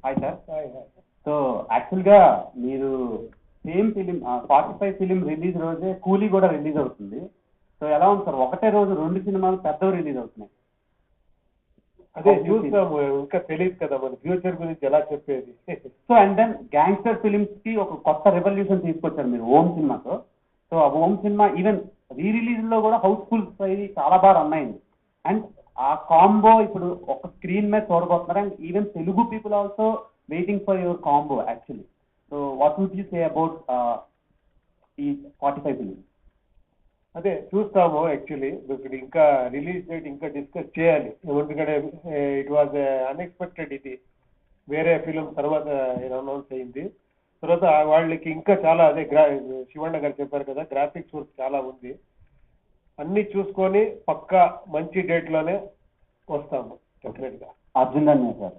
Hi sir. Hi hi. So యాక్చువల్గా మీరు same film 45 film release రోజే కూలీ కూడా రిలీజ్ అవుతుంది. సో ఎలా ఉంది సార్, ఒకటే రోజు 2 సినిమాలు పెద్దవి రిలీజ్ అవుతున్నాయి. అదే చూస్తాము, ఇంకా తెలియదు కదా మన ఫ్యూచర్ గురించి ఎలా చెప్పేది. So and then gangster films కి ఒక కొత్త రెవల్యూషన్ తీసుకొచ్చారు మీరు ఓం సినిమాతో. సో ఆ ఓం సినిమా ఈవెన్ రీ రిలీజ్ లో కూడా హౌస్ఫుల్ అయ్యి చాలా బాగా రన్ అయింది. అండ్ ఆ కాంబో ఇప్పుడు ఒక స్క్రీన్ మీద చూడబోతున్నారు. And even Telugu people also waiting for your combo actually. So what would you say about ఈ 45 ఫిలిమ్స్? అదే చూస్తాము. యాక్చువల్లీ ఇప్పుడు ఇంకా రిలీజ్ డేట్ ఇంకా డిస్కస్ చేయాలి, ఎందుకంటే ఇట్ వాజ్ అన్ఎక్స్పెక్టెడ్. ఇది వేరే ఫిలిం తర్వాత అనౌన్స్ అయింది. తర్వాత వాళ్ళకి ఇంకా చాలా అదే శివಣ್ణ గారు చెప్పారు కదా, గ్రాఫిక్స్ వర్క్ చాలా ఉంది. అన్ని చూసుకొని పక్కా మంచి డేట్లోనే వస్తాము డెఫినెట్గా. అర్జున్ సార్